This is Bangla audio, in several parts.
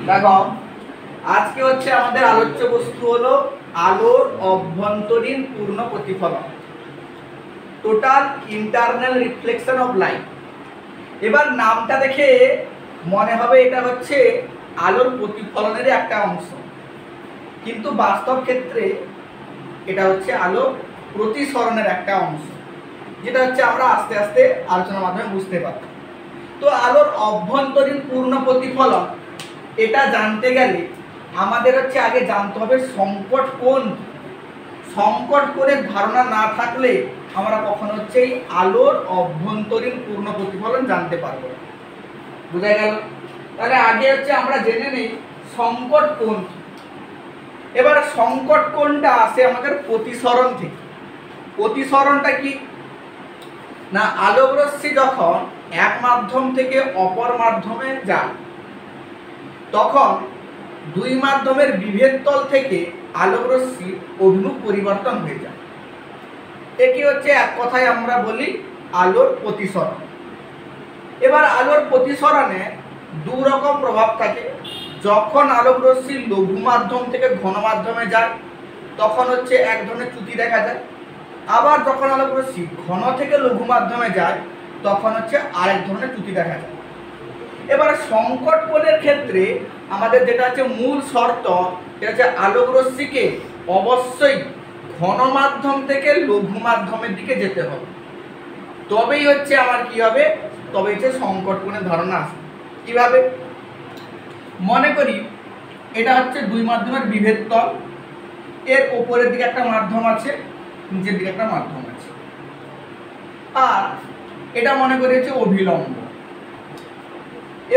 দেখো আজকে হচ্ছে আমাদের আলোচ্য বস্তু হলো আলোর অভ্যন্তরীণ পূর্ণ প্রতিফলন, total internal reflection of light. এবার নামটা দেখে মনে হবে এটা হচ্ছে আলোর প্রতিফলনের একটা অংশ, কিন্তু বাস্তব ক্ষেত্রে এটা হচ্ছে আলো প্রতিসরণের একটা অংশ, যেটা হচ্ছে আমরা আস্তে আস্তে আলোচনার মাধ্যমে বুঝতে পারব। তো আলোর অভ্যন্তরীণ পূর্ণ প্রতিফলন এটা জানতে গেলে আমাদের হচ্ছে আগে জানতে হবে সংকট কোণ। সংকট কোণের ধারণা না থাকলে আমরা কখনো হচ্ছে এই আলোর অভ্যন্তরীণ পূর্ণ প্রতিফলন জানতে পারবো না। বুঝা গেল? তাহলে আগে হচ্ছে আমরা জেনে নেই সংকট কোণ। এবার সংকট কোণটা আসে আমাদের প্রতিসরণ থেকে। প্রতিসরণটা কি না, আলোক রশ্মি যখন এক মাধ্যম থেকে অপর মাধ্যমে যায় তখন দুই মাধ্যমের বিভেদ তল থেকে আলোক রশ্মির অভিমুখ পরিবর্তন হয়ে যায়। একে হচ্ছে এক কথায় আমরা বলি আলোর প্রতিসরণ। এবার আলোর প্রতিসরণে দু রকম প্রভাব থাকে। যখন আলোক রশ্মি লঘু মাধ্যম থেকে ঘন মাধ্যমে যায় তখন হচ্ছে এক ধরনের চ্যুতি দেখা যায়, আবার যখন আলোক রশ্মি ঘন থেকে লঘু মাধ্যমে যায় তখন হচ্ছে আরেক ধরনের চ্যুতি দেখা যায়। এবার সংকট কোণের ক্ষেত্রে আমাদের যেটা হচ্ছে মূল শর্ত, সেটা হচ্ছে আলোক রশ্মিকে অবশ্যই ঘন মাধ্যম থেকে লঘু মাধ্যমের দিকে যেতে হবে, তবেই হচ্ছে আমার কি হবে, তবে হচ্ছে সংকট কোণের ধারণা আসে। কিভাবে? মনে করি এটা হচ্ছে দুই মাধ্যমের বিভেদ তল, এর উপরের দিকে একটা মাধ্যম আছে, নিচের দিকে একটা মাধ্যম আছে, আর এটা মনে করি হচ্ছে অভিলম্ব।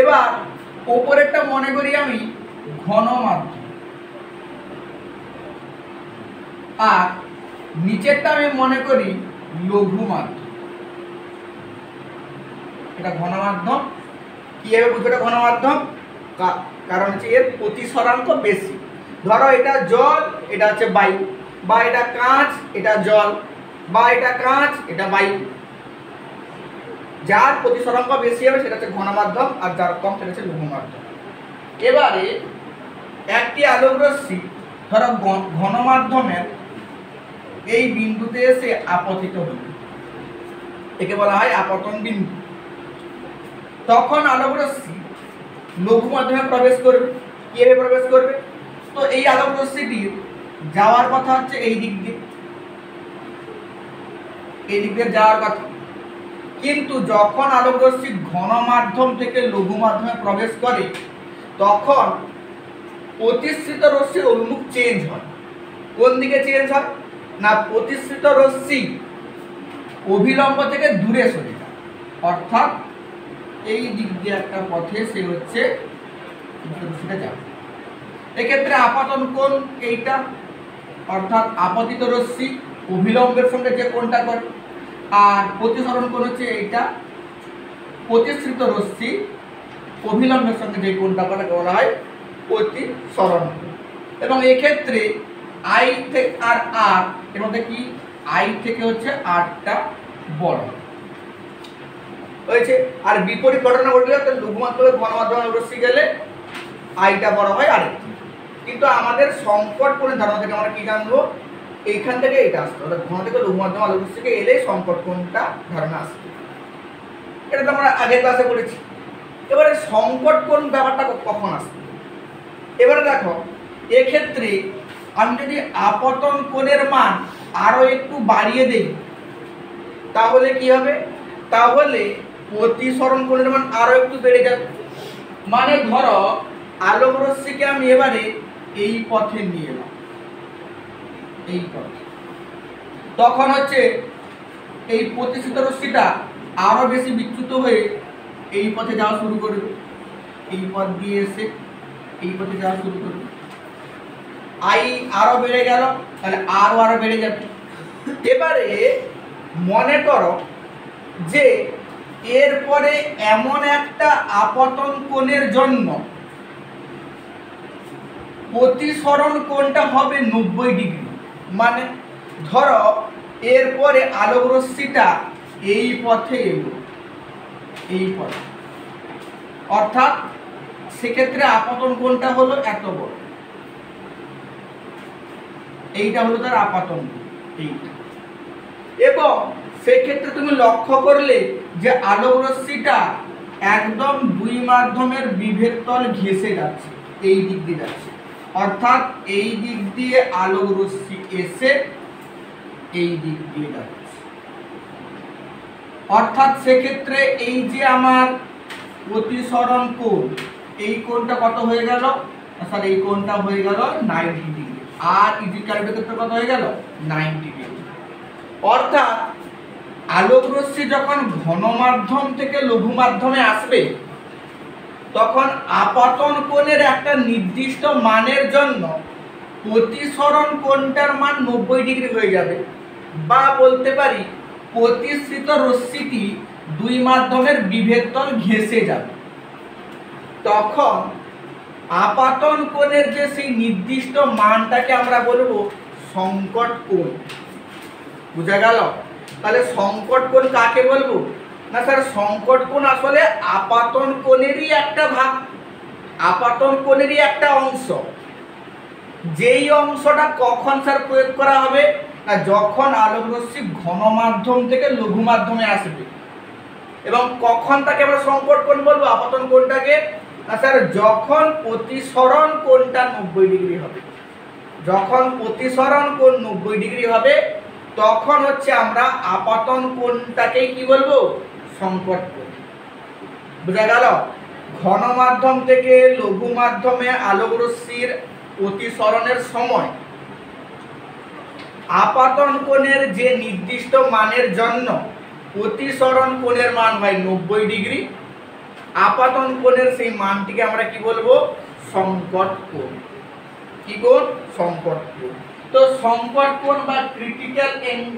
এবার উপরেরটা মনে করি আমি ঘন মাধ্যম, আর নিচেরটা আমি মনে করি লঘু মাধ্যম। এটা ঘন মাধ্যম। কিভাবে বুঝবো এটা ঘন মাধ্যম? কারণ হচ্ছে এর প্রতিসরাঙ্ক বেশি। ধরো এটা জল, এটা হচ্ছে বায়ু, বা এটা কাঁচ, এটা জল, বা এটা কাঁচ, এটা বায়ু। যার প্রতিসরাঙ্ক বেশি হবে সেটা হচ্ছে ঘন মাধ্যম, আর যার কম সেটা হচ্ছে লঘু মাধ্যম। এবারে একটি আলোক রশ্মি ধরো ঘন মাধ্যমের এই বিন্দুতে এসে আপতিত হল, একে বলা হয় আপতন বিন্দু। তখন আলোক রশ্মি লঘু মাধ্যমে প্রবেশ করবে। কিভাবে প্রবেশ করবে? তো এই আলোক রশ্মিটির যাওয়ার কথা হচ্ছে এই দিক দিয়ে, এই দিক দিয়ে যাওয়ার কথা, কিন্তু যখন আলোক রশ্মি ঘন মাধ্যম থেকে লঘু মাধ্যমে প্রবেশ করে তখন প্রতিসৃত রশ্মির অভিমুখ চেঞ্জ হয়। কোন দিকে চেঞ্জ হয় না, প্রতিসৃত রশ্মি অভিলম্ব থেকে দূরে সরে যায়, অর্থাৎ এই দিক দিয়ে একটা পথে সে হচ্ছে যাবে। এক্ষেত্রে আপতন কোণ এইটা, অর্থাৎ আপতিত রশ্মি অভিলম্বের সঙ্গে যে কোণটা করে, আর প্রতিসরণ কোণ হচ্ছে এইটা, প্রতিসৃত রশ্মি অভিলম্বের সঙ্গে যে কোণটা করে বলা হয় প্রতিসরণ। এবং এক্ষেত্রে আই থেকে আর আর এর মধ্যে কি আই থেকে হচ্ছে আরটা বড় হয়েছে, আর বিপরীত ঘটনা ঘটলে লঘু মাধ্যমে ঘন মাধ্যমে রশ্মি গেলে আইটা বড় হয় আরেকটি। কিন্তু আমাদের সংকট কোণের ধারণা থেকে আমরা কি জানবো, এইখান থেকে এটা আসতো, অর্থাৎ ঘন থেকে লঘু মাধ্যম আলোক রশ্মিকে এলে সংকট কোণটা ধারণা আসবে। এটা তো আমরা আগের ক্লাসে পড়েছি। এবারে সংকট কোণ ব্যাপারটা কখন আসবে? এবারে দেখো, এক্ষেত্রে আমি যদি আপতন কোণের মান আরো একটু বাড়িয়ে দেই তাহলে কি হবে, তাহলে প্রতিসরণ কোণের মান আরো একটু বেড়ে যাবে। মানে ধরো আলোক রশ্মিকে আমি এবারে এই পথে নিয়ে এলাম, এই পথে, তখন হচ্ছে এই প্রতিসৃত রশ্মিটা আরো বেশি বিচ্যুত হয়ে এই পথে যাওয়া শুরু করবে, এই পথ দিয়ে এসে এই পথে যাওয়া শুরু করবে। আই আরো বেড়ে গেল, তাহলে আরো বেড়ে যাবে। এবারে মনে করো যে এরপরে এমন একটা আপতন কোণের জন্য প্রতিসরণ কোণটা হবে 90 ডিগ্রি। মানে ধরো এরপরে আলোক রশ্মিটা এই পথে এলো, এই পথে, অর্থাৎ সেক্ষেত্রে আপতন কোণটা হলো এত বড়, এইটা হলো তার আপতন কোণ এইটা। এবং সেক্ষেত্রে তুমি লক্ষ্য করলে যে আলোক রশ্মিটা একদম দুই মাধ্যমের বিভেদ তল ঘেঁষে যাচ্ছে, এই দিক দিয়ে যাচ্ছে, অর্থাৎ এই দিক দিয়ে আলোক রশ্মি এসে এই দিক দিয়ে যাচ্ছে। অর্থাৎ সেক্ষেত্রে এই যে আমার প্রতিসরণ কোণ, এই কোণটা কত হয়ে গেল স্যার? এই কোণটা হয়ে গেল 90 ডিগ্রি। আর ইজিক্যাল ক্ষেত্রে কত হয়ে গেল? 90 ডিগ্রি। অর্থাৎ আলোক রশ্মি যখন ঘন মাধ্যম থেকে লঘু মাধ্যমে আসবে তখন আপতন কোণের একটা নির্দিষ্ট মানের জন্য প্রতিসরণ কোণটার মান 90 ডিগ্রি হয়ে যাবে, বা বলতে পারি প্রতিসৃত রশ্মিটি দুই মাধ্যমের বিভেদ তল ঘেঁষে যাবে। তখন আপতন কোণের যে সেই নির্দিষ্ট মানটাকে আমরা বলবো সংকট কোণ। বুঝা গেল? তাহলে সংকট কোণ কাকে বলবো? না স্যার, সংকট কোণ আসলে আপতন কোণেরই একটা ভাগ, আপতন কোণেরই একটা অংশ। যেই অংশটা কখন স্যার প্রয়োগ করা হবে? না যখন আলোক রশ্মি ঘন মাধ্যম থেকে লঘু মাধ্যমে আসবে। এবং কখন তাকে আমরা সংকট কোণ বলবো আপতন কোণটাকে? না স্যার, যখন প্রতিসরণ কোণটা 90 ডিগ্রি হবে। যখন প্রতিসরণ কোণ 90 ডিগ্রি হবে তখন হচ্ছে আমরা আপতন কোণটাকেই কি বলবো? সংকট কোণ। বুঝা গেল? ঘন মাধ্যম থেকে লঘু মাধ্যমে আলোক রশ্মির প্রতিসরণের সময় আপতন কোণের যে নির্দিষ্ট মানের জন্য প্রতিসরণ কোণের মান হয় 90 ডিগ্রি, আপতন কোণের সেই মানটিকে আমরা কি বলবো? সংকট কোণ। কি কোণ? সংকট কোণ। তো সংকট কোণ বা ক্রিটিক্যাল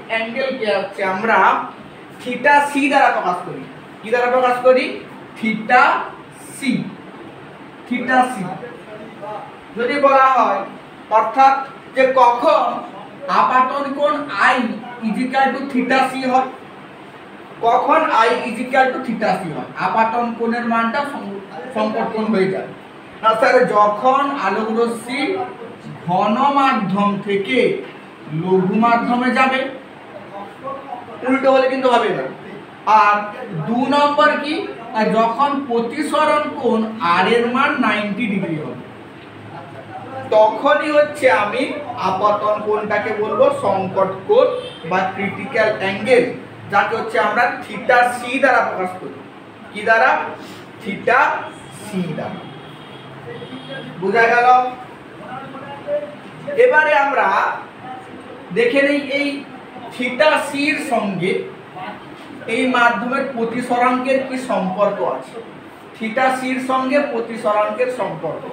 অ্যাঙ্গেল কে হচ্ছে আমরা থিটা সি দ্বারা প্রকাশ করি। কি দ্বারা প্রকাশ করি? Theta C. থিটা সি যদি বলা হয় অর্থাৎ যে কখন আপতন কোণ i equal to theta c হয়, কখন i equal to theta c হয়, আপতন কোণের মানটা সংকট কোণ হয়ে যায়। না স্যার, যখন আলোক রশ্মি ঘন মাধ্যম থেকে লঘু মাধ্যমে যাবে, উল্টো হলে কিন্তু হবে না। আর 2 নম্বর কি? যখন প্রতিসরণ কোণ আর এর মান 90 ডিগ্রি হবে তখনই হচ্ছে আমি আপতন কোণটাকে বলবো সংকট কোণ বা ক্রিটিক্যাল অ্যাঙ্গেল, যাকে হচ্ছে আমরা থিটা সি দ্বারা প্রকাশ করি। কি দ্বারা? থিটা সি দ্বারা। বুঝা গেল? এবারে আমরা দেখে নেই এই থিটা সির সঙ্গে এই মাধ্যমের প্রতিসরাঙ্কের কি সম্পর্ক আছে। থিটা সির সঙ্গে প্রতিসরাঙ্কের সম্পর্ক।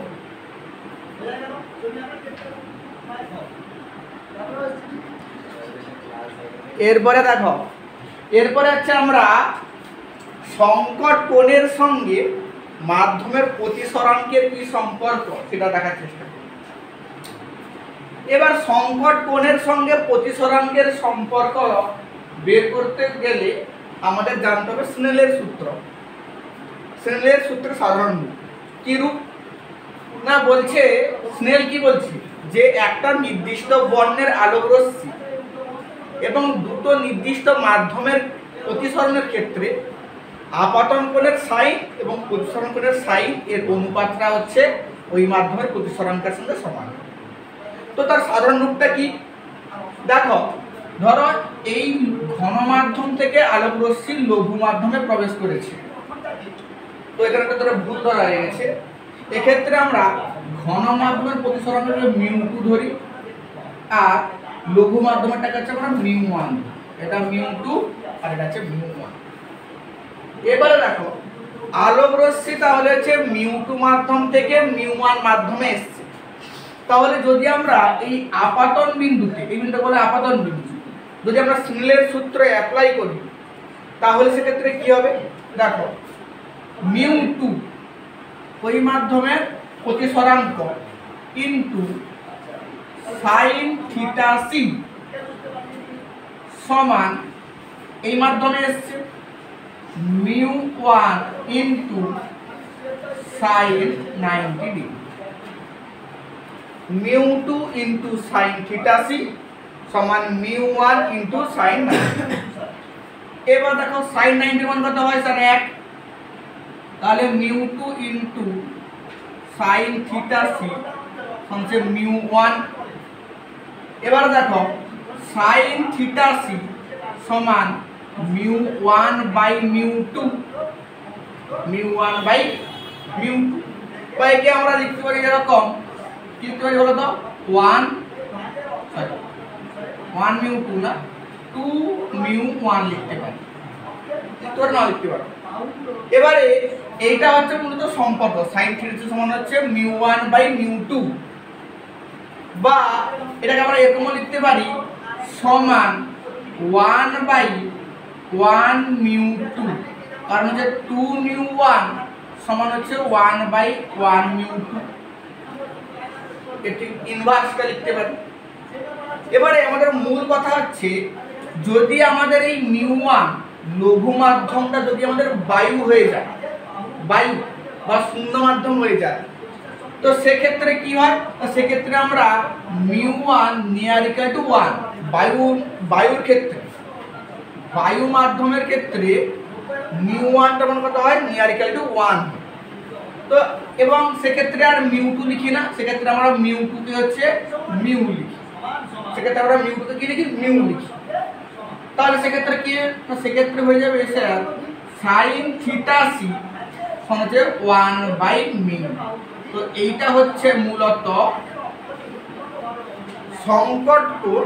এরপরে দেখো, এরপরে হচ্ছে আমরা সংকট কোণের সঙ্গে মাধ্যমের প্রতিসরাঙ্কের কি সম্পর্ক সেটা দেখার চেষ্টা করি। এবার সংকট কোণের সঙ্গে প্রতিসরাঙ্কের সম্পর্ক বের করতে গেলে আমাদের জানতে হবে স্নেলের সূত্র। স্নেলের সূত্রের সাধারণ রূপ কি রূপ? না বলছে স্নেল কি বলছে যে একটা নির্দিষ্ট বর্ণের আলোক রশ্মি এবং দুটো নির্দিষ্ট মাধ্যমের প্রতিসরণের ক্ষেত্রে আপতন কোণের সাইন এবং প্রতিসরণ কোণের সাইন এর অনুপাতটা হচ্ছে ওই মাধ্যমের প্রতিসরাঙ্কের সঙ্গে সমান। তো তার সাধারণ রূপটা কি? দেখো, ধরো এই ঘন মাধ্যম থেকে আলোক রশ্মি লঘু মাধ্যমে প্রবেশ করেছে, তো এখানে একটা ভুল ধরা হয়ে গেছে। এক্ষেত্রে আমরা ঘন মাধ্যমের প্রতিসরণকে μ2 ধরি আর লঘু মাধ্যমেরটাকে হচ্ছে আমরা μ1। এটা μ2 আর এটা হচ্ছে μ1। এবারে দেখো আলোক রশ্মি তাহলে হচ্ছে μ2 মাধ্যম থেকে μ1 মাধ্যমে এসেছে। তাহলে যদি আমরা এই আপতন বিন্দুতে, এই বিন্দুটা বলে আপতন বিন্দু, যদি আমরা স্নেলের সূত্র অ্যাপ্লাই করি তাহলে সেক্ষেত্রে কি হবে? দেখো μ2 ওই মাধ্যমের প্রতিসরাঙ্ক ইনটু সাইন থিটা সি সমান এই মাধ্যমে এসছে μ1 into sin 90 degree, mu two into sine theta C সমান মিউ ওয়ান ইন্টু সাইন 90। এবার দেখো সাইন 90 মান কত হয় স্যার 1, তাহলে mu two into sine theta C সমান মিউ ওয়ান। এবার দেখো সাইন থিটা সি সমান mu one by mu two, mu one by mu two. বা একে আমরা লিখতে পারি এরকম, কি লিখতে পারি বলো তো, ওয়ান মিউ টু না, টু মিউ ওয়ান লিখতে পারি, লিখতে পারি না লিখতে পারি। এবারে এইটা হচ্ছে মূলত সম্পর্ক, সাইন থিটা সমান হচ্ছে mu one by mu two, বা এটাকে আমরা এরকমও লিখতে পারি সমান one by one mu two, কারণ হচ্ছে টু মিউ ওয়ান সমান হচ্ছে one by one mu two, এটি ইনভার্সটা লিখতে পারি। এবারে আমাদের মূল কথা হচ্ছে যদি আমাদের এই মিউ ওয়ান লঘু মাধ্যমটা যদি আমাদের বায়ু হয়ে যায়, বায়ু বা শূন্য মাধ্যম হয়ে যায়, তো সেক্ষেত্রে কি হয়, সেক্ষেত্রে আমরা mu one near equal to one, বায়ুর ক্ষেত্রে, বায়ু মাধ্যমের ক্ষেত্রে মিউ ওয়ানটা মান কত হয়, নিয়ার ইকুয়াল টু ওয়ান। তো এবং সেক্ষেত্রে আর মিউ টু লিখি না, সেক্ষেত্রে আমরা মিউ টু কে হচ্ছে মিউ লিখি, সেক্ষেত্রে আমরা মিউ টু কে কি লিখি, মিউ লিখি। তাহলে সেক্ষেত্রে কি, সেক্ষেত্রে হয়ে যাবে স্যার সাইন থিটা সি সমান হচ্ছে ওয়ান বাই মিউ। তো এইটা হচ্ছে মূলত সংকট কোণ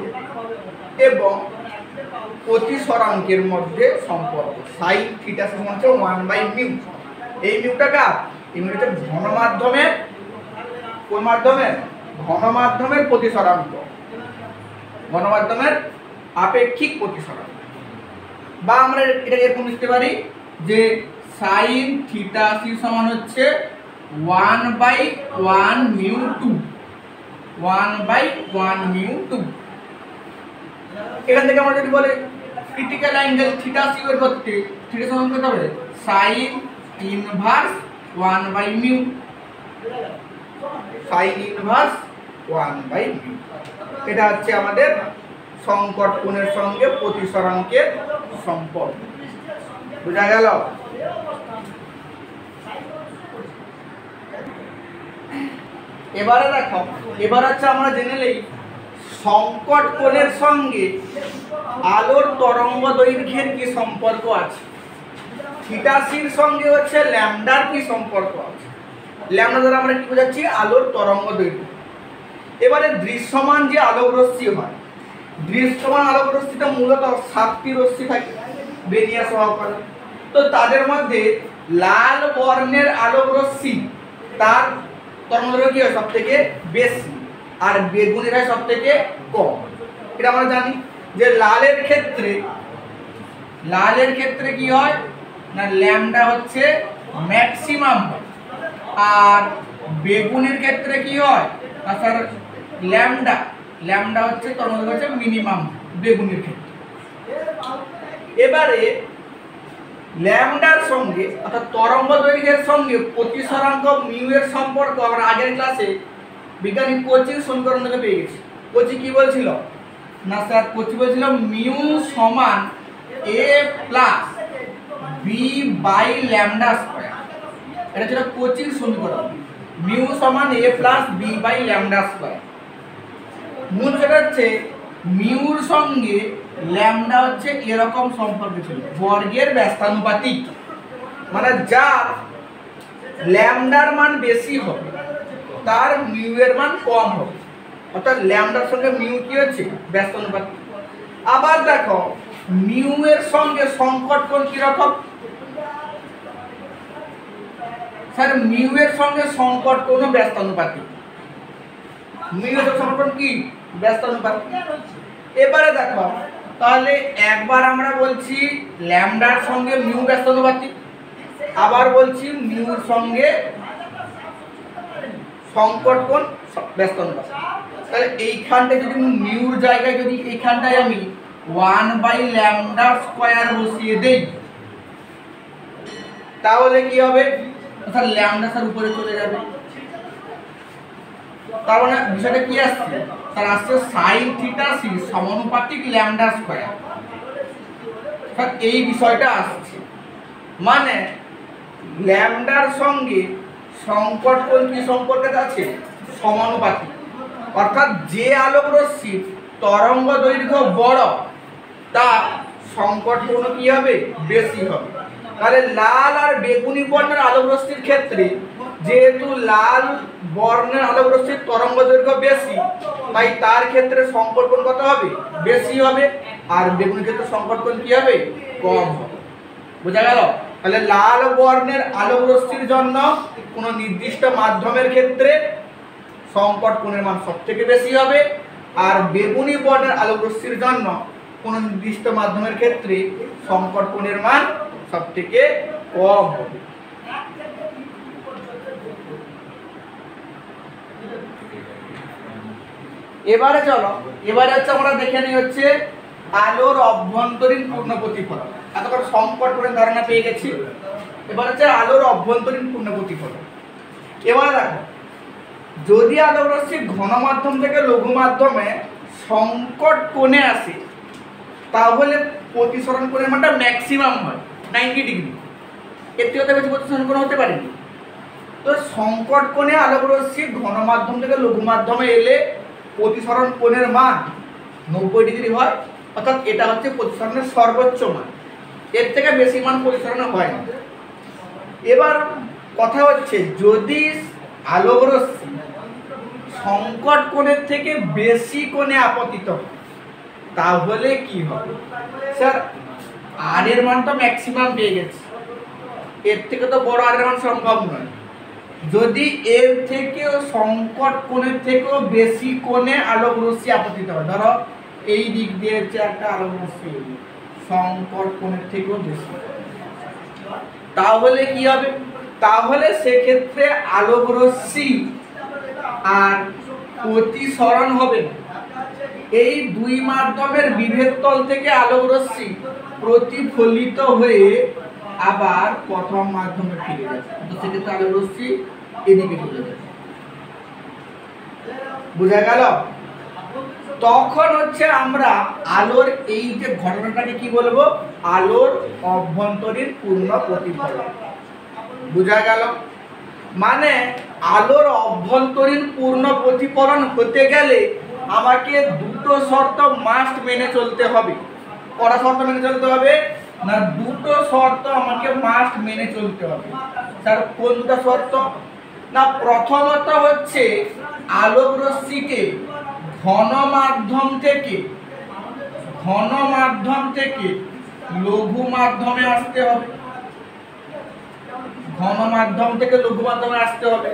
এবং প্রতিসরাঙ্কের মধ্যে সম্পর্ক, সাইন থিটা সমান হচ্ছে ওয়ান বাই মিউ। এই মিউটা কার, এই মিউটা হচ্ছে ঘনমাধ্যমের, কোন মাধ্যমের, ঘনমাধ্যমের প্রতিসরাঙ্ক, ঘনমাধ্যমের আপেক্ষিক প্রতিসরাঙ্ক। বা আমরা এটা এরকম লিখতে পারি যে সাইন থিটা সি সমান হচ্ছে one by one mu two, one by one mu two. এখান থেকে আমরা যদি বলে ক্রিটিক্যাল অ্যাঙ্গেল থিটা সি বের করতে, থিটা সমান কত হবে, sine inverse one by mu, sine inverse one by mu. এটা হচ্ছে আমাদের সংকট কোণের সঙ্গে প্রতিসরাঙ্কের সম্পর্ক, বুঝা গেল? এবারে দেখো, এবার হচ্ছে আমরা জেনে নেই সংকট কোণের সঙ্গে আলোর তরঙ্গ দৈর্ঘ্যের কি সম্পর্ক আছে, থিটা সির সঙ্গে হচ্ছে ল্যামডার কি সম্পর্ক আছে। ল্যামডা দ্বারা আমরা কি বোঝাচ্ছি, আলোর তরঙ্গ দৈর্ঘ্য। এবারে দৃশ্যমান যে আলোক রশ্মি হয়, দৃশ্যমান আলোক রশ্মিটা মূলত 7টি রশ্মি থাকে বেনিয়া সহকারে। তো তাদের মধ্যে লাল বর্ণের আলোক রশ্মি তার তরঙ্গ দৈর্ঘ্য কি হয় সব থেকে বেশি, আর বেগুনির হয় সব থেকে কম। এটা আমরা জানি যে লালের ক্ষেত্রে কি হয় না, ল্যামডা হচ্ছে ম্যাক্সিমাম হয়, আর বেগুনির ক্ষেত্রে কি হয় না স্যার, ল্যামডা হচ্ছে তরঙ্গ দৈর্ঘ্য হচ্ছে মিনিমাম বেগুনির ক্ষেত্রে। এবারে ল্যামডার সঙ্গে অর্থাৎ তরঙ্গ দৈর্ঘ্যের সঙ্গে প্রতিসরাঙ্ক মিউ এর সম্পর্ক আমরা আগের ক্লাসে বিজ্ঞানী কোচির সমীকরণ থেকে পেয়ে গেছি। কোচি কি বলছিল না স্যার, কোচি বলছিল মিউ সমান A plus B by lambda square. এটা ছিল কোচির সমীকরণ, মিউ সমান A plus B by lambda square. মূল যেটা হচ্ছে মিউর সঙ্গে ল্যামডা হচ্ছে এরকম সম্পর্ক ছিল, বর্গের ব্যস্তানুপাতিক, মানে যার ল্যামডার মান বেশি হবে তার মিউ এর মান কম হবে, অর্থাৎ ল্যামডার সঙ্গে মিউ কি হচ্ছে ব্যস্তানুপাতিক। আবার দেখো মিউ এর সঙ্গে সংকট কোণ কি রকম স্যার, মিউ এর সঙ্গে সংকট কোণ ব্যস্তানুপাতিক, মিউ এর সংকট কোণ কি ব্যস্তানুপাতিক। এবারে দেখো তাহলে একবার আমরা বলছি ল্যামডার সঙ্গে মিউ ব্যস্তানুপাতিক, আবার বলছি মিউর সঙ্গে সংকট কোণ ব্যস্তানুপাতিক। তাহলে এইখানটায় যদি মিউর জায়গায় যদি এইখানটায় আমি 1/λ² বসিয়ে দেই, তাহলে কি হবে অর্থাৎ ল্যামডা স্যার উপরে চলে যাবে। তার মানে বিষয়টা কি আসছে স্যার? আসছে সাইন থিটা সি সমানুপাতিক ল্যামডা স্কয়ার। স্যার এই বিষয়টা আসছে, মানে ল্যামডার সঙ্গে সংকট কোণ কি সম্পর্কিত আছে? সমানুপাতিক। অর্থাৎ যে আলোক রশ্মির তরঙ্গ দৈর্ঘ্য বড় তার সংকট কোণ কি হবে? বেশি হবে। তাহলে লাল আর বেগুনি বর্ণের আলোক রশ্মির ক্ষেত্রে যেহেতু লাল বর্ণের আলোক রশ্মির তরঙ্গ দৈর্ঘ্য বেশি, তাই তার ক্ষেত্রে সংকট কোণ কত হবে? বেশি হবে। আর বেগুনি ক্ষেত্রে সংকট কোণ কি হবে? কম হবে। বোঝা গেল? তাহলে লাল বর্ণের আলোক রশ্মির জন্য কোন নির্দিষ্ট মাধ্যমের ক্ষেত্রে সংকট কোণের মান সবথেকে বেশি হবে, আর বেগুনি বর্ণের আলোক রশ্মির জন্য কোন নির্দিষ্ট মাধ্যমের ক্ষেত্রে সংকট কোণের মান সবথেকে কম হবে। এবারে চলো, এবারে হচ্ছে আমরা দেখে নিই হচ্ছে আলোর অভ্যন্তরীণ পূর্ণ প্রতিফলন। এতক্ষণ সংকট কোণের ধারণা পেয়ে গেছি, এবার হচ্ছে আলোর অভ্যন্তরীণ পূর্ণ প্রতিফলন। এবারে দেখো, যদি আলোক রশ্মি ঘন মাধ্যম থেকে লঘু মাধ্যমে সংকট কোণে আসে তাহলে প্রতিসরণ কোণের মানটা ম্যাক্সিমাম হয় 90 ডিগ্রি। এর থেকে বেশি প্রতিসরণ কোণ হতে পারেনি। তো সংকট কোণে আলোক রশ্মি ঘন মাধ্যম থেকে লঘু মাধ্যমে এলে প্রতিসরণ কোণের মান 90 ডিগ্রি হয়। অর্থাৎ এটা হচ্ছে প্রতিসরণের সর্বোচ্চ মান, এর থেকে বেশি মান প্রতিসরণ হয় না। এবার কথা হচ্ছে, যদি আলোক রশ্মি সংকট কোণের থেকে বেশি কোণে আপতিত তাহলে কি হবে? স্যার আর এর মান তো ম্যাক্সিমাম পেয়ে গেছে, এর থেকে তো বড় আর এর মান সম্ভব নয়। যদি এর থেকেও সংকট কোণের থেকেও বেশি কোণে আলোক রশ্মি আপতিত হয়, ধরো এই দিক দিয়ে হচ্ছে একটা আলোক রশ্মি সংকট কোণের থেকেও বেশি, তাহলে কি হবে? তাহলে সেক্ষেত্রে আলোক রশ্মি আর প্রতিসরণ হবে না। এই দুই মাধ্যমের বিভেদ তল থেকে আলোক রশ্মি প্রতিফলিত হয়ে আবার প্রথম মাধ্যমে ফিরে যাবে। তো সেক্ষেত্রে আলোক রশ্মি এদিকে চলে যাবে। বুঝা গেল? তখন হচ্ছে আমরা আলোর এই যে ঘটনাটাকে কি বলবো? আলোর অভ্যন্তরীণ পূর্ণ প্রতিফলন। বুঝা গেল? মানে আলোর অভ্যন্তরীণ পূর্ণ প্রতিফলন হতে গেলে আমাকে দুটো শর্ত মাস্ট মেনে চলতে হবে। কটা শর্ত মেনে চলতে হবে? না, দুটো শর্ত আমাকে মাস্ট মেনে চলতে হবে। স্যার কোন দুটো শর্ত? না, প্রথমত হচ্ছে আলোক রশ্মিকে ঘন মাধ্যম থেকে লঘু মাধ্যমে আসতে হবে। ঘন মাধ্যম থেকে লঘু মাধ্যমে আসতে হবে।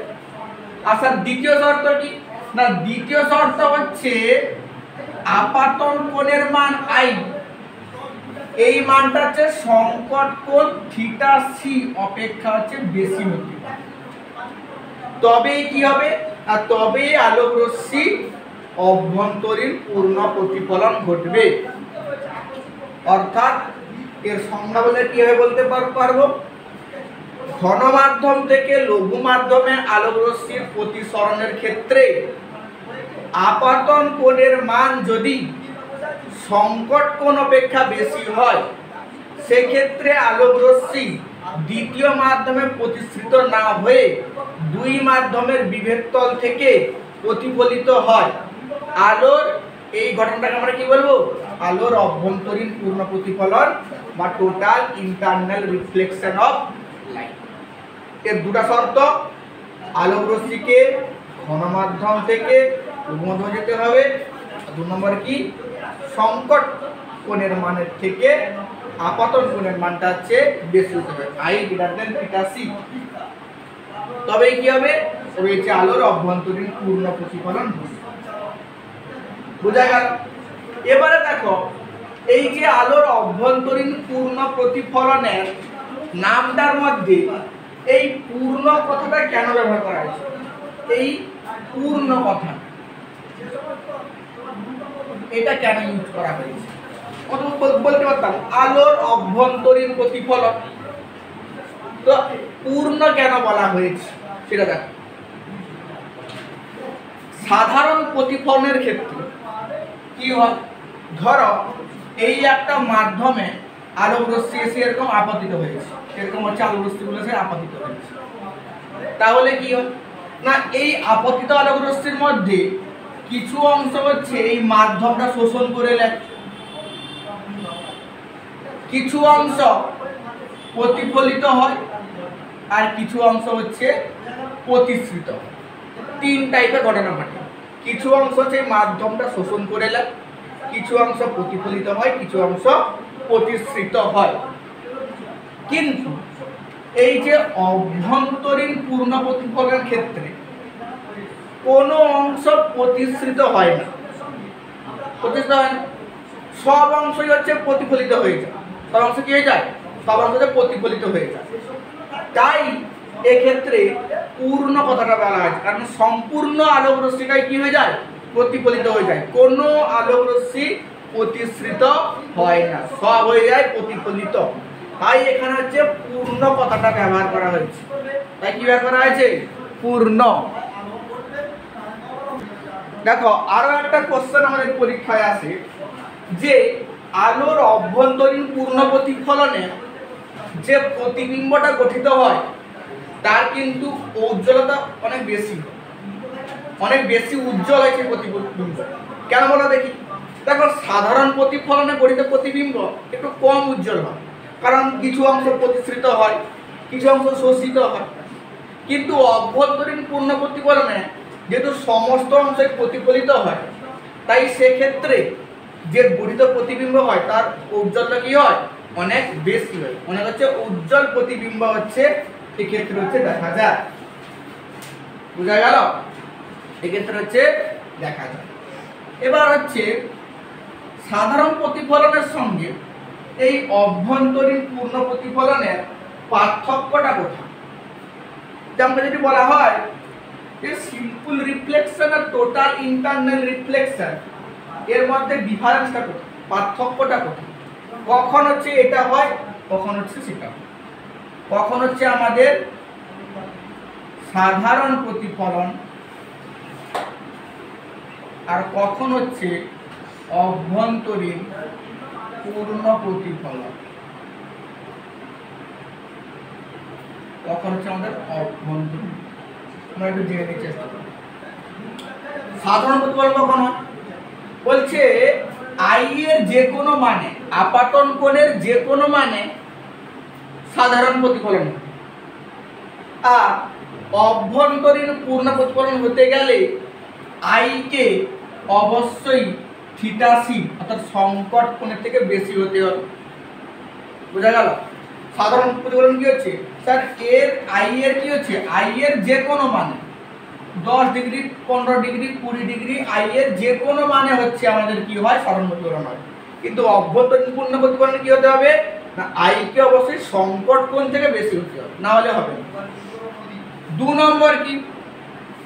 আচ্ছা, দ্বিতীয় শর্ত কি? না, দ্বিতীয় শর্ত হচ্ছে আপাতন কোণের মান আই, এই মানটা হচ্ছে সংকট কোণ থিটা সি অপেক্ষা হচ্ছে বেশি হতে হবে। তবেই কি হবে? আর তবেই আলোক রশ্মি অভ্যন্তরীণ পূর্ণ প্রতিফলন ঘটবে। অর্থাৎ এর সংজ্ঞা বলে কিভাবে বলতে পারবো? ঘন মাধ্যম থেকে লঘু মাধ্যমে আলোক রশ্মির প্রতিসরণের ক্ষেত্রে আপাতন কোণের মান যদি সংকট কোণ অপেক্ষা বেশি হয়, সেক্ষেত্রে আলোক রশ্মি দ্বিতীয় মাধ্যমে প্রতিসৃত না হয়ে দুই মাধ্যমের বিভেদ তল থেকে প্রতিফলিত হয়। আলোর এই ঘটনাটাকে আমরা কি বলবো? আলোর অভ্যন্তরীণ পূর্ণ প্রতিফলন বা total internal reflection of light. এর দুটো শর্ত, আলোক রশ্মিকে ঘন মাধ্যম থেকে লঘু মাধ্যমে যেতে হবে। দুই নম্বর কি? সংকট কোণের মানের থেকে আপাতন কোণের মানটা হচ্ছে বেশি হতে হবে, i greater than theta c. তবেই কি হবে? তবে হচ্ছে আলোর অভ্যন্তরীণ পূর্ণ প্রতিফলন। বোঝা গেল? এবারে দেখো, এই যে আলোর অভ্যন্তরীণ পূর্ণ প্রতিফলনের নামটার মধ্যে এই পূর্ণ কথাটা কেন ব্যবহার করা হয়েছে? এই পূর্ণ কথা এটা কেন ইউজ করা হয়েছে? কত বলতে পারতাম আলোর অভ্যন্তরীণ প্রতিফলন। তো পূর্ণ কেন বলা হয়েছে সেটা দেখো। সাধারণ প্রতিফলনের ক্ষেত্রে কি হয়, ধরো এই একটা মাধ্যমে আলোক রশ্মি এসে এরকম আপতিত হয়েছে, এরকম হচ্ছে আলোক রশ্মিগুলো এসে আপতিত হয়েছে, তাহলে কি হয় না এই আপতিত আলোক রশ্মির মধ্যে কিছু অংশ হচ্ছে এই মাধ্যমটা শোষণ করে নেয়, কিছু অংশ প্রতিফলিত হয়, আর কিছু অংশ হচ্ছে প্রতিসৃত। তিন টাইপের ঘটনা ঘটে, কিছু অংশ হচ্ছে মাধ্যমটা শোষণ করে নেয়, কিছু অংশ প্রতিফলিত হয়, কিছু অংশ প্রতিসৃত হয়। কিন্তু এই যে অভ্যন্তরীণ পূর্ণ প্রতিফলনের ক্ষেত্রে কোনো অংশ প্রতিসৃত হয় না, প্রতিসৃত হয় না, সব অংশই হচ্ছে প্রতিফলিত হয়ে যায়। সব অংশ কি হয়ে যায়, সব অংশ প্রতিফলিত হয়ে যায়। তাই এক্ষেত্রে পূর্ণ কথাটা বলা হয়, কারণ সম্পূর্ণ আলোক রশ্মিটাই কি হয়ে যায়, প্রতিফলিত হয়ে যায়। কোনো আলোক রশ্মি প্রতিসৃত হয় না, সব হয়ে যায় প্রতিফলিত। তাই এখানে হচ্ছে পূর্ণ কথাটা ব্যবহার করা হয়েছে। তাই কি ব্যবহার করা হয়েছে, পূর্ণ। দেখো আরো একটা কোশ্চেন আমাদের পরীক্ষায় আসে যে আলোর অভ্যন্তরীণ পূর্ণ প্রতিফলনে যে প্রতিবিম্বটা গঠিত হয় তার কিন্তু উজ্জ্বলতা অনেক বেশি, অনেক বেশি উজ্জ্বল হয় সেই প্রতিবিম্ব। কেন বলো দেখি? দেখো সাধারণ প্রতিফলনে গঠিত প্রতিবিম্ব একটু কম উজ্জ্বল হয়, কারণ কিছু অংশ প্রতিসৃত হয়, কিছু অংশ শোষিত হয়। কিন্তু অভ্যন্তরীণ পূর্ণ প্রতিফলনে যেহেতু সমস্ত অংশই প্রতিফলিত হয়, তাই সেক্ষেত্রে যে গঠিত প্রতিবিম্ব হয় তার উজ্জ্বলতা কি হয়, অনেক বেশি হয়, অনেক হচ্ছে উজ্জ্বল প্রতিবিম্ব হচ্ছে এক্ষেত্রে হচ্ছে দেখা যায়। বুঝা গেল? এক্ষেত্রে হচ্ছে দেখা যায়। এবার হচ্ছে সাধারণ প্রতিফলনের সঙ্গে এই অভ্যন্তরীণ পূর্ণ প্রতিফলনের পার্থক্যটা কোথায়? যেমন যদি বলা হয় যে সিম্পল রিফ্লেকশন আর টোটাল ইন্টারনাল রিফ্লেকশন, এর মধ্যে ডিফারেন্সটা কোথায়, পার্থক্যটা কোথায়? কখন হচ্ছে এটা হয়, কখন হচ্ছে সেটা হয়। কখন হচ্ছে আমাদের সাধারণ প্রতিফলন আর কখন হচ্ছে অভ্যন্তরীণ পূর্ণ প্রতিফলন। কখন হচ্ছে আমাদের অভ্যন্তরীণ, আমরা একটু জেনে নিতে চেষ্টা করি। সাধারণ প্রতিফলন কখন হয়, বলছে আই এর যে কোনো মানে, আপাতন কোণের যে কোনো মানে সাধারণ প্রতিফলন। আর অভ্যন্তরীণ পূর্ণ প্রতিফলন হতে গেলে আই কে অবশ্যই থিটা সি অর্থাৎ সংকট কোণের থেকে বেশি হতে হবে। বোঝা গেল? সাধারণ প্রতিফলন কি হচ্ছে স্যার, এর আই এর কি হচ্ছে, আই এর যে কোনো মানে 10 ডিগ্রি 15 ডিগ্রি 20 ডিগ্রি আই এর যে কোনো মানে হচ্ছে আমাদের কি হয়, সাধারণ প্রতিফলন হয়। কিন্তু অভ্যন্তরীণ পূর্ণ প্রতিফলন কি হতে হবে না, আই কে অবশ্যই সংকট কোণ থেকে বেশি হতে হবে, না হলে হবে না। 2 নম্বর কি,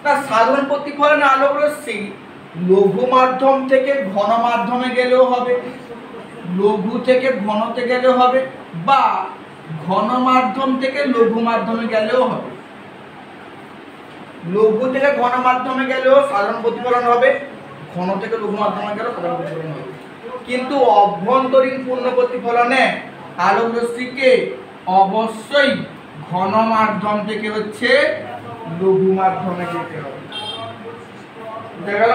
তার সাধারণ প্রতিফলনে আলোক রশ্মি লঘু মাধ্যম থেকে ঘন মাধ্যমে গেলেও হবে, লঘু থেকে ঘনতে গেলেও হবে, বা ঘন মাধ্যম থেকে লঘু মাধ্যমে গেলেও হবে। লঘু থেকে ঘন মাধ্যমে গেলেও সাধারণ প্রতিফলন হবে, ঘন থেকে লঘু মাধ্যমে গেলেও সাধারণ প্রতিফলন হবে। কিন্তু অভ্যন্তরীণ পূর্ণ প্রতিফলনে আলোক রশ্মিকে অবশ্যই ঘন মাধ্যম থেকে হচ্ছে লঘু মাধ্যমে যেতে হবে। বুঝা গেল?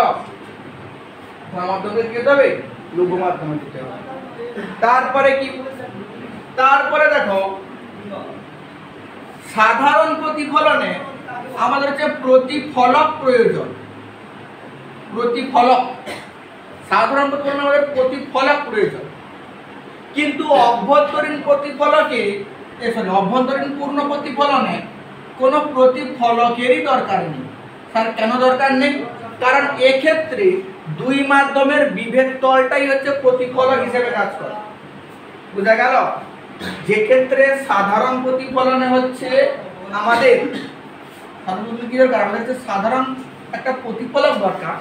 ঘন মাধ্যম থেকে যেতে হবে, লঘু মাধ্যমে যেতে হবে। তারপরে কি, তারপরে দেখো সাধারণ প্রতিফলনে আমাদের হচ্ছে প্রতিফলক প্রয়োজন। প্রতিফলক, সাধারণ প্রতিফলনে আমাদের প্রতিফলক প্রয়োজন, কিন্তু অভ্যন্তরীণ প্রতিফলকে অভ্যন্তরীণ পূর্ণ প্রতিফলনে কোনো প্রতিফলকেরই দরকার নেই। স্যার কেন দরকার নেই? কারণ এক্ষেত্রে দুই মাধ্যমের বিভেদ তলটাই হচ্ছে প্রতিফলক হিসেবে কাজ করে। বুঝা গেল? যে ক্ষেত্রে সাধারণ প্রতিফলনে হচ্ছে আমাদের সাধারণ একটা প্রতিফলক দরকার,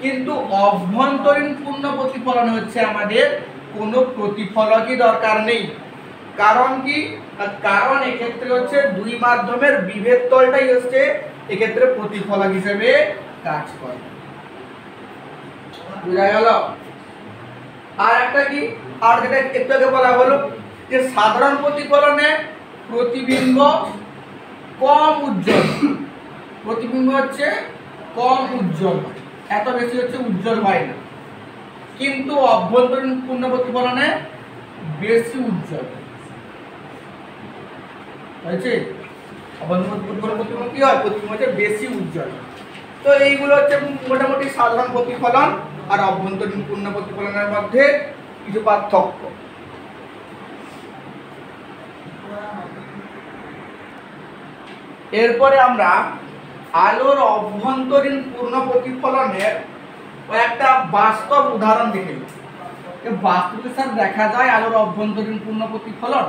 কিন্তু অভ্যন্তরীণ পূর্ণ প্রতিফলনে হচ্ছে আমাদের কোনো প্রতিফলকই দরকার নেই। কারণ কি? কারণ এক্ষেত্রে হচ্ছে দুই মাধ্যমের বিভেদ তলটাই হচ্ছে এক্ষেত্রে প্রতিফলক হিসেবে কাজ করে। বুঝা গেল? আর একটা কি, আর যেটা একটু আগে বলা হলো যে সাধারণ প্রতিফলনে প্রতিবিম্ব কম উজ্জ্বল, প্রতিবিম্ব হচ্ছে কম উজ্জ্বল, এত বেশি হচ্ছে উজ্জ্বল হয় না, কিন্তু অভ্যন্তরীণ পূর্ণ প্রতিফলনে বেশি উজ্জ্বল হয়েছে। অভ্যন্তরীণ প্রতিফলন কি হয়? প্রতিবিম্ব হচ্ছে বেশি উজ্জ্বল। তো এইগুলো হচ্ছে মোটামুটি সাধারণ প্রতিফলন আর অভ্যন্তরীণ পূর্ণ প্রতিফলনের মধ্যে কিছু পার্থক্য। এরপরে আমরা আলোর অভ্যন্তরীণ পূর্ণ প্রতিফলনের একটা বাস্তব উদাহরণ দেখে নিই। বাস্তবে স্যার দেখা যায় আলোর অভ্যন্তরীণ পূর্ণ প্রতিফলন।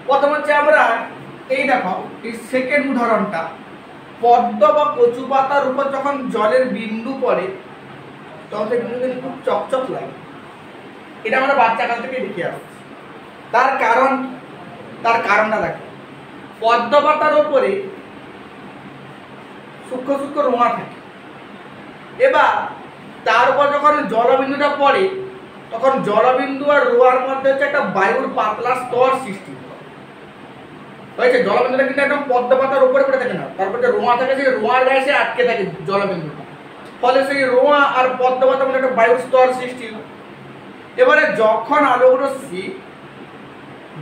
প্রথম হচ্ছে আমরা এই দেখো এই সেকেন্ড উদাহরণটা, পদ্ম বা কচু পাতার উপর যখন জলের বিন্দু পড়ে তখন সেই বিন্দু কিন্তু খুব চকচক লাগে। এটা আমরা বাচ্চাকাল থেকে দেখে আসছি। তার কারণটা দেখো, পদ্ম পাতার উপরে সূক্ষ্ম সূক্ষ্ম রোঁয়া থাকে, এবার তার উপর যখন জলবিন্দুটা পড়ে তখন জলবিন্দু আর রোঁয়ার মধ্যে হচ্ছে একটা বায়ুর পাতলা স্তর সৃষ্টি হয়েছে। জলবিন্দুটা কিন্তু একদম পদ্ম পাতার উপরে পড়ে থাকে না, তারপর যে রোঁয়া থাকে সেই রোঁয়ার গায়ে সে আটকে থাকে জলবিন্দুটা, ফলে সেই রোঁয়া আর পদ্ম পাতার মধ্যে একটা বায়ুর স্তর সৃষ্টি হয়। এবারে যখন আলোক রশ্মি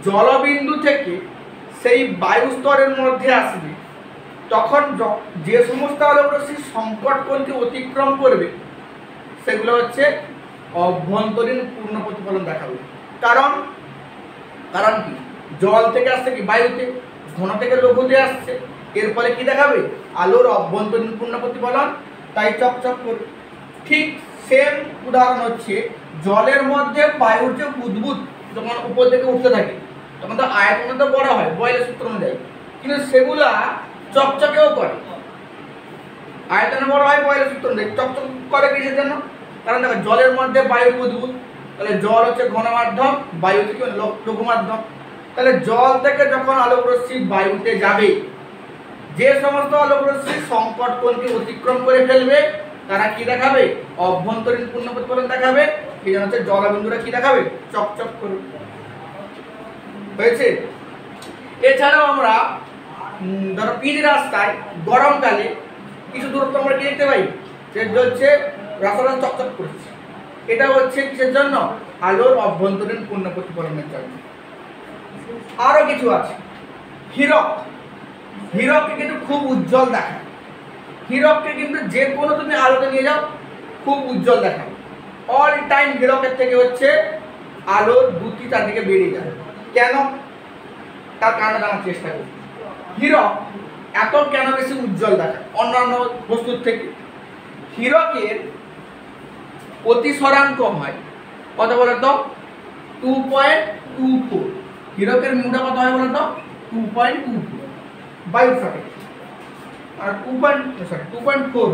জলবিন্দু থেকে সেই বায়ু স্তরের মধ্যে আসবে তখন যে সমস্ত আলোক রশ্মি সংকট কোণকে অতিক্রম করবে সেগুলো হচ্ছে অভ্যন্তরীণ পূর্ণ প্রতিফলন দেখাবে। কারণ কি? জল থেকে আসছে কি বায়ুতে, ঘন থেকে লঘুতে আসছে, এর ফলে কি দেখাবে? আলোর অভ্যন্তরীণ পূর্ণ প্রতিফলন, তাই চকচক করবে। ঠিক সেম উদাহরণ হচ্ছে জলের মধ্যে বায়ুর যে বুদবুদ যখন উপর থেকে উঠতে থাকে তখন তো আয়তন তো বড় হয় বয়েলের সূত্র অনুযায়ী, কিন্তু সেগুলা চকচকেও করে। আয়তন বড় হয় বয়েলের সূত্র অনুযায়ী, চকচক করে কিসের জন্য? কারণ দেখো জলের মধ্যে বায়ুর বুদবুদ, তাহলে জল হচ্ছে ঘন মাধ্যম, বায়ু থেকে লঘু মাধ্যম, তাহলে জল থেকে যখন আলোক রশ্মি বায়ুতে যাবে যে সমস্ত আলোক রশ্মি সংকট কোণকে অতিক্রম করে ফেলবে তারা কি দেখাবে? অভ্যন্তরীণ পূর্ণ প্রতিফলন দেখাবে। এই জন্য হচ্ছে জলবিন্দুরা কি দেখাবে? চকচক করবে। হয়েছে? এছাড়াও আমরা ধরো পিচ রাস্তায় গরমকালে কিছু দূরত্ব আমরা কি দেখতে পাই? যে হচ্ছে রাস্তাটা চকচক করছে, এটা হচ্ছে কিসের জন্য? আলোর অভ্যন্তরীণ পূর্ণ প্রতিফলনের জন্য। আরো কিছু আছে, হীরককে কিন্তু খুব উজ্জ্বল দেখায়। হীরককে কিন্তু যে কোনো তুমি আলোতে নিয়ে যাও খুব উজ্জ্বল দেখায়। অল টাইম হীরকের থেকে হচ্ছে আলোর দ্যুতি চারদিকে বেরিয়ে যায়। কেন? তার কারণে জানার চেষ্টা করি। হীরক এত কেন বেশি উজ্জ্বল দেখায় অন্যান্য বস্তুর থেকে? হীরকের প্রতিসরাঙ্ক হয় কত বলতো? 2.24। হীরকের মিউটা কত হয় বলতো? 2.24 বায়ুর সাপেক্ষে, আর 2.4।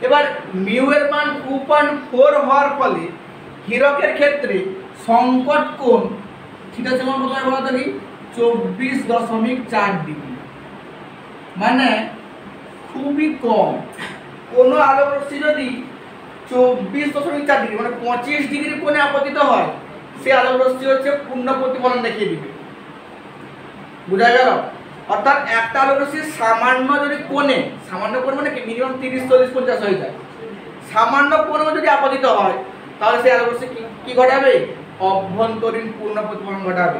এবার মিউ এর মান 2.4 হওয়ার ফলে হীরকের ক্ষেত্রে সংকট কোণ ঠিক আছে মান কত হয় বলতো? কি 24.4 ডিগ্রি, মানে খুবই কম। কোনো আলোক রশ্মি যদি 24.4 ডিগ্রি মানে 25 ডিগ্রি কোণে আপতিত হয় সে আলোক রশ্মি হচ্ছে পূর্ণ প্রতিফলন দেখিয়ে দিবে। বুঝা গেল? অর্থাৎ একটা আলোক রশ্মি সামান্য যদি কোণে, সামান্য কোণ মানে কি মিনিমাম 30, 40, 50 হয়ে যায়, সামান্য কোণে যদি আপতিত হয় তাহলে সেই আলোক রশ্মি কি ঘটাবে? অভ্যন্তরীণ পূর্ণ প্রতিফলন ঘটাবে।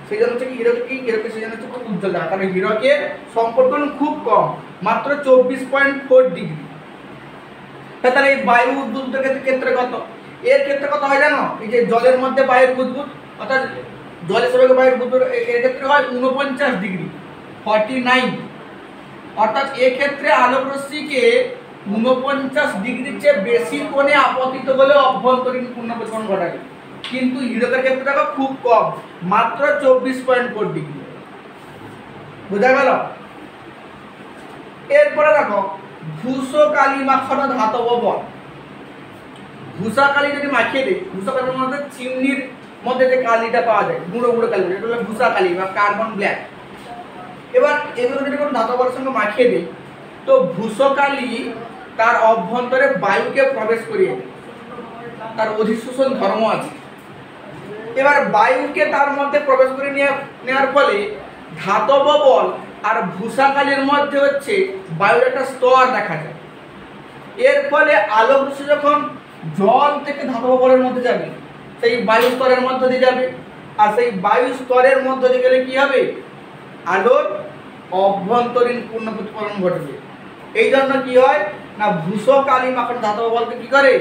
সেই জন্য হচ্ছে হীরকের সেই জন্য হচ্ছে খুব উজ্জ্বল দেখা, কারণ হীরকের সংকট কোণ খুব কম, মাত্র 24.4 ডিগ্রি। তাহলে এই বায়ু বুদবুদের ক্ষেত্রে কত? এর ক্ষেত্রে কত হয় জানো? এই যে জলের মধ্যে বায়ুর বুদবুদ অর্থাৎ জলের সাপেক্ষে বায়ুর বুদবুদ এর ক্ষেত্রে হয় 49 ডিগ্রি 49। অর্থাৎ এ ক্ষেত্রে আলোক রশ্মিকে 49 ডিগ্রির চেয়ে বেশি কোণে আপতিত হলে অভ্যন্তরীণ পূর্ণ প্রতিফলন ঘটাবে, কিন্তু হীরকের ক্ষেত্রে দেখো খুব কম, মাত্র 24.4 ডিগ্রি। বুঝা গেল? এরপরে দেখো ধূসর কালি মাখানো ধাতব বল। ভূষা কালি যদি মাখিয়ে দিই, ভূষা কালির মধ্যে চিমনির মধ্যে যে কালিটা পাওয়া যায়, গুঁড়ো গুঁড়ো কালি, এটা হলো ভূষা কালি বা কার্বন ব্ল্যাক। এবার এগুলো যদি কোনো ধাতবের সঙ্গে মাখিয়ে দিই, তো ভূষকালি তার অভ্যন্তরে বায়ুকে প্রবেশ করিয়ে দেয়, তার অধিশোষণ ধর্ম আছে। এবার বায়ুকে তার মধ্যে প্রবেশ করে নেওয়ার ফলে ধাতব বল আর ভূষাকালির মধ্যে হচ্ছে বায়ুর একটা স্তর দেখা যায়। এর ফলে আলোক রশ্মি যখন জল থেকে ধাতব বলের মধ্যে যাবে, সেই বায়ু স্তরের মধ্যে দিয়ে যাবে, আর সেই বায়ু স্তরের মধ্যে দিয়ে গেলে কি হবে, আলোর অভ্যন্তরীণ পূর্ণ প্রতিফলন ঘটবে। এই জন্য কি হয় না, ভূষকালি মাখন ধাতব বলকে কি করে,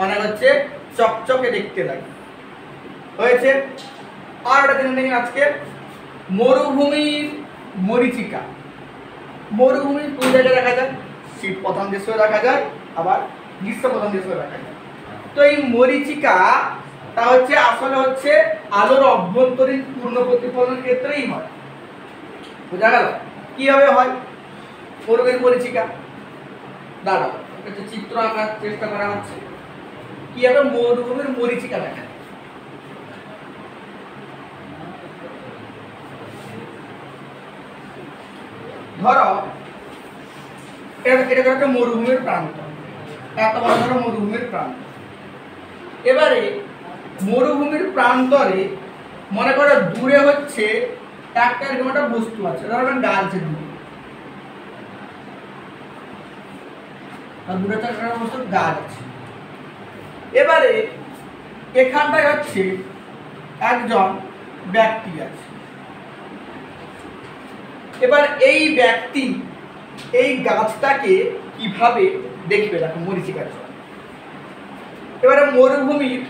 অনেক হচ্ছে চকচকে দেখতে লাগে। হয়েছে। আর একটা জিনিস দেখি আজকে, মরুভূমির মরীচিকা। মরুভূমি কোন জায়গায় দেখা যায়, শীত প্রধান দেশেও দেখা যায়, আবার গ্রীষ্ম প্রধান দেশেও দেখা যায়। তো এই মরীচিকা তা হচ্ছে আসলে হচ্ছে আলোর অভ্যন্তরীণ পূর্ণ প্রতিফলনের ক্ষেত্রেই হয়। বোঝা গেল কিভাবে হয় মরুভূমির মরীচিকা? দাঁড়াও, একটা চিত্র আঁকার চেষ্টা করা হচ্ছে কিভাবে মরুভূমির মরীচিকা দেখা যায়। ধরো এটা একটা মরুভূমির প্রান্ত, এত বড় ধরো মরুভূমির প্রান্ত। এবারে মরুভূমির প্রান্তরে মনে করো দূরে হচ্ছে একটা এরকম একটা বস্তু আছে, ধরো গাছ আছে দূরে, দূরে একটা বস্তু গাছ আছে। এবারে এখানটায় হচ্ছে একজন ব্যক্তি আছে। এবার এই ব্যক্তি এই গাছটাকে কিভাবে দেখবে, দেখো মরীচিকার। এবারে মরুভূমির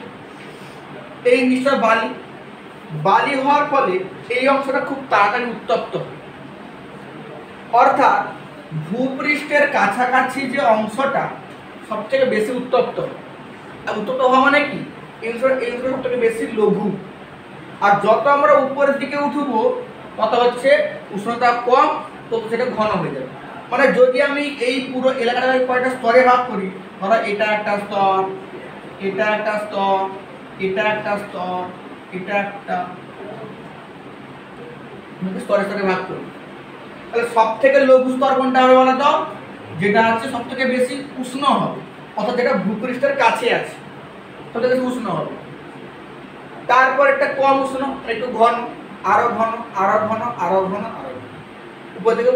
এই নিশ্চয় বালি, বালি হওয়ার ফলে এই অংশটা খুব তাড়াতাড়ি উত্তপ্ত হয়, অর্থাৎ ভূপৃষ্ঠের কাছাকাছি যে অংশটা সবথেকে বেশি উত্তপ্ত হয়। আর উত্তপ্ত হওয়া মানে কি, এই অংশটা সবথেকে বেশি লঘু। আর যত আমরা উপরের দিকে উঠবো তত হচ্ছে উষ্ণতা কম, তত সেটা ঘন হয়ে যাবে। মানে যদি আমি এই পুরো এলাকাটাকে কয়েকটা স্তরে ভাগ করি, ধরো এটা একটা স্তর, এটা একটা স্তর, এটা একটা স্তর, এটা একটা স্তরে স্তরে ভাগ করি, তাহলে সব থেকে লঘু স্তর কোনটা হবে বলো তো? যেটা হচ্ছে সব থেকে বেশি উষ্ণ হবে, অর্থাৎ যেটা ভূপৃষ্ঠের কাছে আছে, সব থেকে বেশি উষ্ণ হবে। তারপর একটা কম উষ্ণ, একটু ঘন, আরো ঘন, আরো ঘন, আরো ঘন, আরো উপর থেকে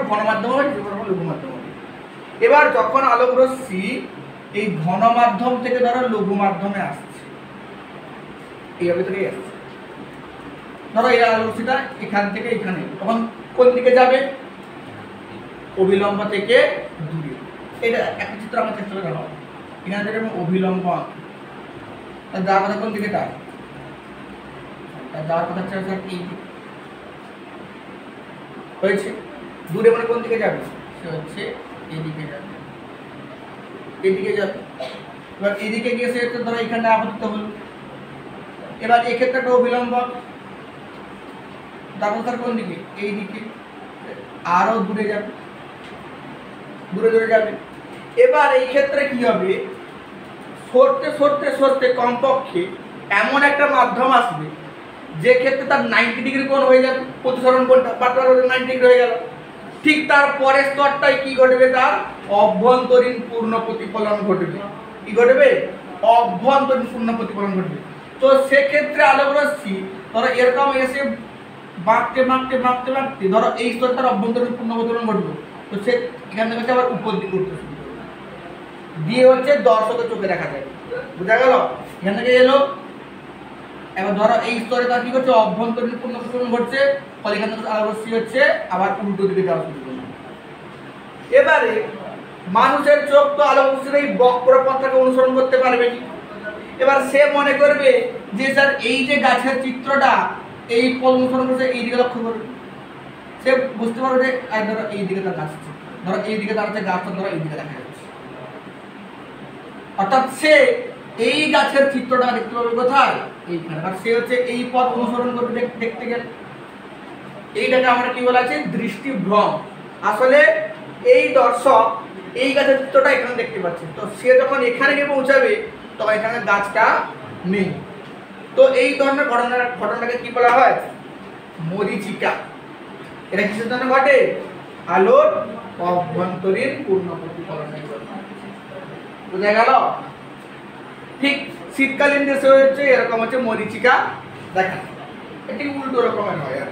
ঘন মাধ্যম হবে, লঘু মাধ্যম হবে। এবার যখন আলোক রশ্মি এই ঘন মাধ্যম থেকে ধরো লঘু মাধ্যমে আসছে, এইভাবে থেকেই আসছে, ধরো এই আলোক রশ্মিটা এখান থেকে এখানে, তখন কোন দিকে যাবে, অভিলম্ব থেকে দূরে। এটা একটা চিত্র আমার চেষ্টা করে দেখাবো। এখান থেকে আমি অভিলম্ব আঁকি, যার কথা কোন দিকে যায়, যার কথা হচ্ছে এই হয়েছে। দূরে মানে কোন দিকে যাবে, সে হচ্ছে এদিকে যাবে, এদিকে যাবে। এবার এদিকে গিয়ে সে ধরো এখানে আপতিত হলো। এবার এক্ষেত্রে একটা অবিলম্ব, তারপর তার কোন দিকে, এই দিকে, আরো দূরে যাবে, দূরে দূরে যাবে। এবার এই ক্ষেত্রে কি হবে, সরতে সরতে সরতে কমপক্ষে এমন একটা মাধ্যম আসবে যে ক্ষেত্রে তার 90 ডিগ্রি কোণ হয়ে যাবে, প্রতিসরণ কোণটা 90 ডিগ্রি হয়ে গেল। ঠিক তার পরের স্তরটাই কি ঘটবে, তার অভ্যন্তরীণ পূর্ণ প্রতিফলন ঘটবে। কি ঘটবে, অভ্যন্তরীণ পূর্ণ প্রতিফলন ঘটবে। তো সেক্ষেত্রে আলোক রশ্মি ধরো এরকম এসে বাঁকতে বাঁকতে বাঁকতে বাঁকতে ধরো এই স্তরে তার অভ্যন্তরীণ পূর্ণ প্রতিফলন ঘটবে। তো সে এখান থেকে আবার উপর দিকে উঠতে শুরু করবে, দিয়ে হচ্ছে দর্শকের চোখে দেখা যায়। বোঝা গেল? এখান থেকে এলো, এবার ধরো এই স্তরে তার কি করছে, অভ্যন্তরীণ পূর্ণ প্রতিফলন ঘটছে, ফলে এখান থেকে আলোক রশ্মি হচ্ছে আবার উল্টো দিকে যাওয়া শুরু করবে। এবারে মানুষের চোখ তো আলোক রশ্মির এই বক্র পথটাকে অনুসরণ করতে পারবে না। এবার সে মনে করবে যে স্যার এই যে গাছের চিত্রটা এই পথ অনুসরণ করছে, এই দিকে লক্ষ্য করবে, সে বুঝতে পারবে যে ধরো এই দিকে তার গাছ, ধরো এই দিকে তার হচ্ছে গাছটা ধরো এই দিকে দেখা যাচ্ছে, অর্থাৎ সে এই গাছের চিত্রটা দেখতে পাবে কোথায়, এইখানে। আর সে হচ্ছে এই পথ অনুসরণ করবে দেখতে গেলে। এইটাকে আমরা কি বলা আছে, দৃষ্টিভ্রম। আসলে এই দর্শক এই গাছের চিত্রটা এখানে দেখতে পাচ্ছে, তো সে যখন এখানে গিয়ে পৌঁছাবে তখন এখানে গাছটা নেই। তো এই ধরনের ঘটনাটাকে কি বলা হয়? মরীচিকা। এটা কিসের জন্য ঘটে? আলোর অভ্যন্তরীণ পূর্ণ প্রতিফলনের জন্য। বুঝা গেল? ঠিক শীতকালীন দেশে হচ্ছে এরকম হচ্ছে মরীচিকা দেখা, এটি উল্টো রকমের হয় আর